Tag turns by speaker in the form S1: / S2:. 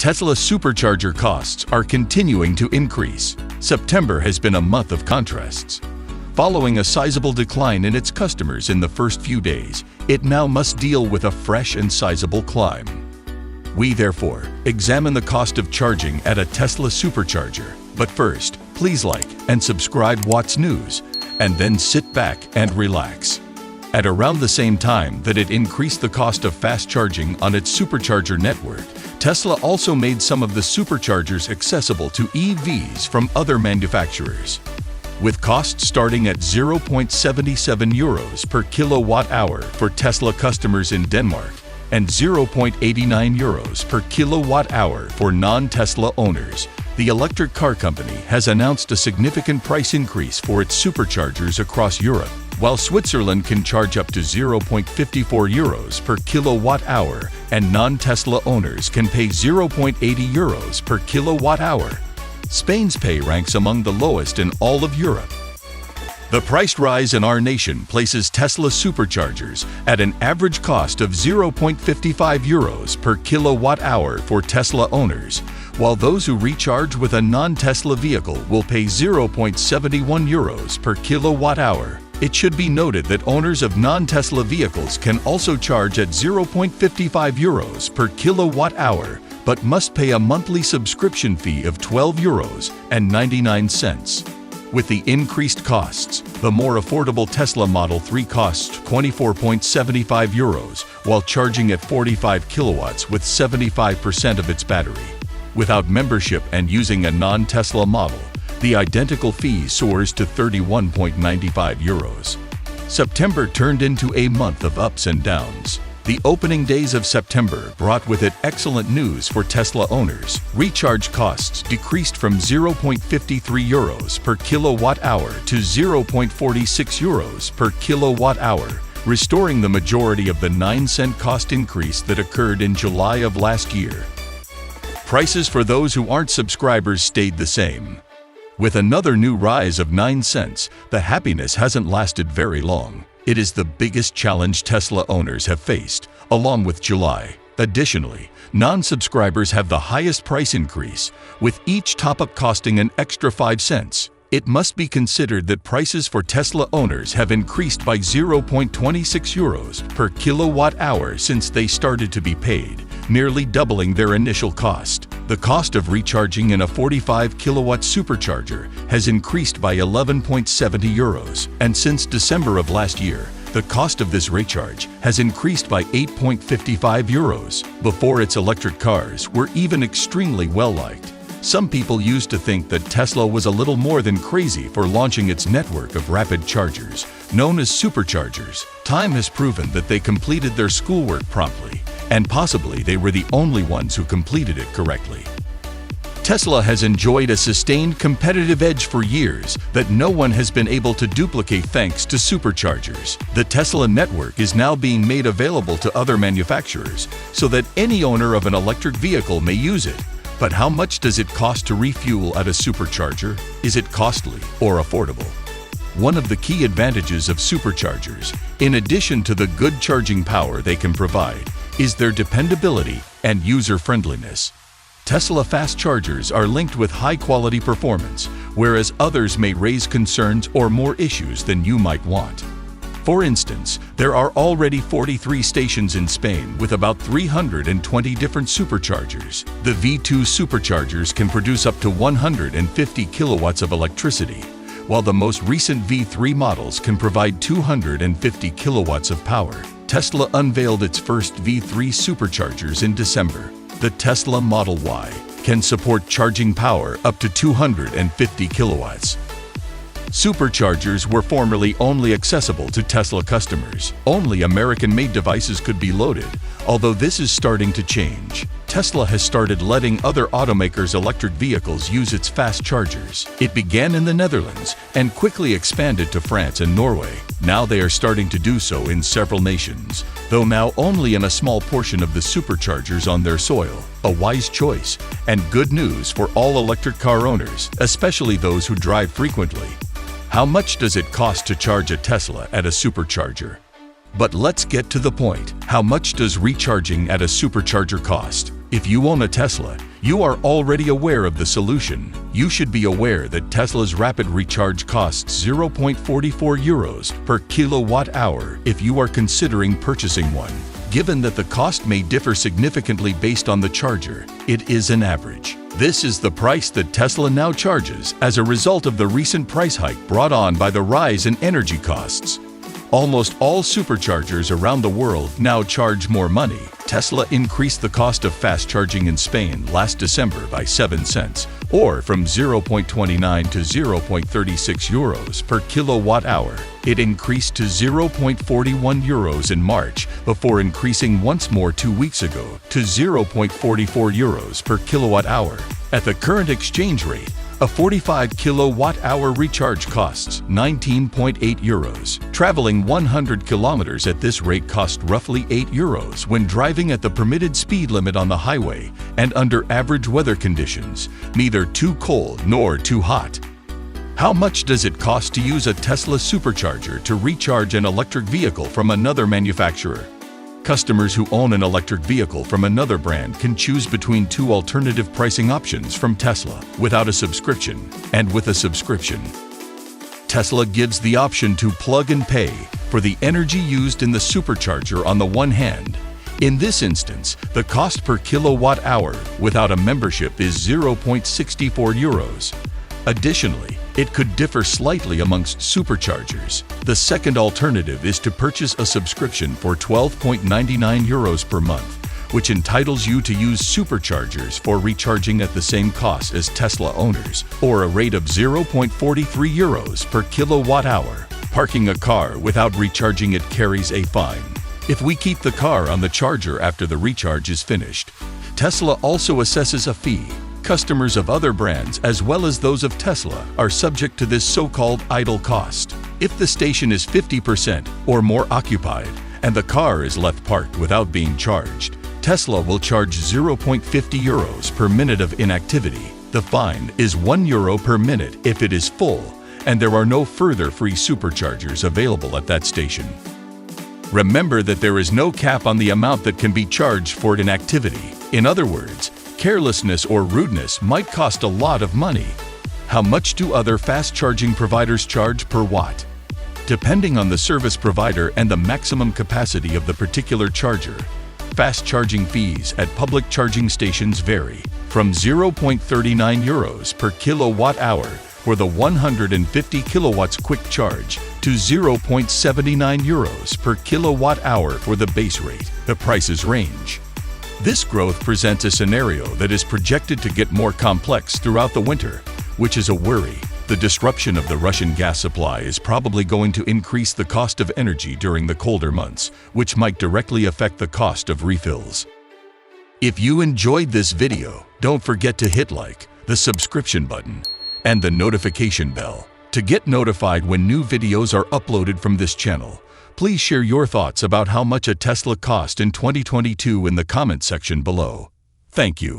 S1: Tesla Supercharger costs are continuing to increase. September has been a month of contrasts. Following a sizable decline in its customers in the first few days, it now must deal with a fresh and sizable climb. We therefore examine the cost of charging at a Tesla Supercharger. But first, please like and subscribe What's News, and then sit back and relax. At around the same time that it increased the cost of fast charging on its supercharger network, Tesla also made some of the superchargers accessible to EVs from other manufacturers. With costs starting at 0.77 euros per kilowatt-hour for Tesla customers in Denmark and 0.89 euros per kilowatt-hour for non-Tesla owners, the electric car company has announced a significant price increase for its superchargers across Europe. While Switzerland can charge up to 0.54 euros per kilowatt-hour and non-Tesla owners can pay 0.80 euros per kilowatt-hour, Spain's pay ranks among the lowest in all of Europe. The price rise in our nation places Tesla Superchargers at an average cost of 0.55 euros per kilowatt-hour for Tesla owners, while those who recharge with a non-Tesla vehicle will pay 0.71 euros per kilowatt-hour. It should be noted that owners of non-Tesla vehicles can also charge at 0.55 euros per kilowatt-hour, but must pay a monthly subscription fee of 12 euros and 99 cents. With the increased costs, the more affordable Tesla Model 3 costs 24.75 euros while charging at 45 kilowatts with 75% of its battery. Without membership and using a non-Tesla model, the identical fee soars to 31.95 euros. September turned into a month of ups and downs. The opening days of September brought with it excellent news for Tesla owners. Recharge costs decreased from 0.53 euros per kilowatt-hour to 0.46 euros per kilowatt-hour, restoring the majority of the 9-cent cost increase that occurred in July of last year. Prices for those who aren't subscribers stayed the same. With another new rise of 9 cents, the happiness hasn't lasted very long. It is the biggest challenge Tesla owners have faced, along with July. Additionally, non-subscribers have the highest price increase, with each top-up costing an extra 5 cents. It must be considered that prices for Tesla owners have increased by 0.26 euros per kilowatt-hour since they started to be paid, nearly doubling their initial cost. The cost of recharging in a 45 kilowatt supercharger has increased by 11.70 euros, and since December of last year, the cost of this recharge has increased by 8.55 euros. Before, its electric cars were even extremely well-liked. Some people used to think that Tesla was a little more than crazy for launching its network of rapid chargers, known as superchargers. Time has proven that they completed their schoolwork promptly, and possibly they were the only ones who completed it correctly. Tesla has enjoyed a sustained competitive edge for years that no one has been able to duplicate thanks to superchargers. The Tesla network is now being made available to other manufacturers so that any owner of an electric vehicle may use it. But how much does it cost to refuel at a supercharger? Is it costly or affordable? One of the key advantages of superchargers, in addition to the good charging power they can provide, is their dependability and user-friendliness. Tesla fast chargers are linked with high-quality performance, whereas others may raise concerns or more issues than you might want. For instance, there are already 43 stations in Spain with about 320 different superchargers. The V2 superchargers can produce up to 150 kilowatts of electricity, while the most recent V3 models can provide 250 kilowatts of power. Tesla unveiled its first V3 superchargers in December. The Tesla Model Y can support charging power up to 250 kilowatts. Superchargers were formerly only accessible to Tesla customers. Only American-made devices could be loaded, although this is starting to change. Tesla has started letting other automakers' electric vehicles use its fast chargers. It began in the Netherlands and quickly expanded to France and Norway. Now they are starting to do so in several nations, though now only in a small portion of the superchargers on their soil. A wise choice and good news for all electric car owners, especially those who drive frequently. How much does it cost to charge a Tesla at a supercharger? But let's get to the point. How much does recharging at a supercharger cost? If you own a Tesla, You are already aware of the solution. You should be aware that Tesla's rapid recharge costs 0.44 euros per kilowatt-hour if you are considering purchasing one. Given that the cost may differ significantly based on the charger, it is an average. This is the price that Tesla now charges as a result of the recent price hike brought on by the rise in energy costs. Almost all superchargers around the world now charge more money. Tesla increased the cost of fast charging in Spain last December by 7 cents, or from 0.29 to 0.36 euros per kilowatt-hour. It increased to 0.41 euros in March before increasing once more 2 weeks ago to 0.44 euros per kilowatt-hour. At the current exchange rate, a 45 kilowatt-hour recharge costs 19.8 euros. Traveling 100 kilometers at this rate costs roughly 8 euros when driving at the permitted speed limit on the highway and under average weather conditions, neither too cold nor too hot. How much does it cost to use a Tesla Supercharger to recharge an electric vehicle from another manufacturer? Customers who own an electric vehicle from another brand can choose between two alternative pricing options from Tesla, without a subscription and with a subscription. Tesla gives the option to plug and pay for the energy used in the supercharger on the one hand. In this instance, the cost per kilowatt-hour without a membership is 0.64 euros. Additionally, it could differ slightly amongst superchargers. The second alternative is to purchase a subscription for 12.99 euros per month, which entitles you to use superchargers for recharging at the same cost as Tesla owners, or a rate of 0.43 euros per kilowatt-hour. Parking a car without recharging it carries a fine. If we keep the car on the charger after the recharge is finished, Tesla also assesses a fee. Customers of other brands, as well as those of Tesla, are subject to this so-called idle cost. If the station is 50% or more occupied and the car is left parked without being charged, Tesla will charge 0.50 euros per minute of inactivity. The fine is 1 euro per minute if it is full, and there are no further free superchargers available at that station. Remember that there is no cap on the amount that can be charged for inactivity. In other words, carelessness or rudeness might cost a lot of money. How much do other fast charging providers charge per watt? Depending on the service provider and the maximum capacity of the particular charger, fast charging fees at public charging stations vary from 0.39 euros per kilowatt-hour for the 150 kilowatts quick charge to 0.79 euros per kilowatt-hour for the base rate. The prices range. This growth presents a scenario that is projected to get more complex throughout the winter, which is a worry. The disruption of the Russian gas supply is probably going to increase the cost of energy during the colder months, which might directly affect the cost of refills. If you enjoyed this video, don't forget to hit like, the subscription button, and the notification bell to get notified when new videos are uploaded from this channel. Please share your thoughts about how much a Tesla cost in 2022 in the comment section below. Thank you.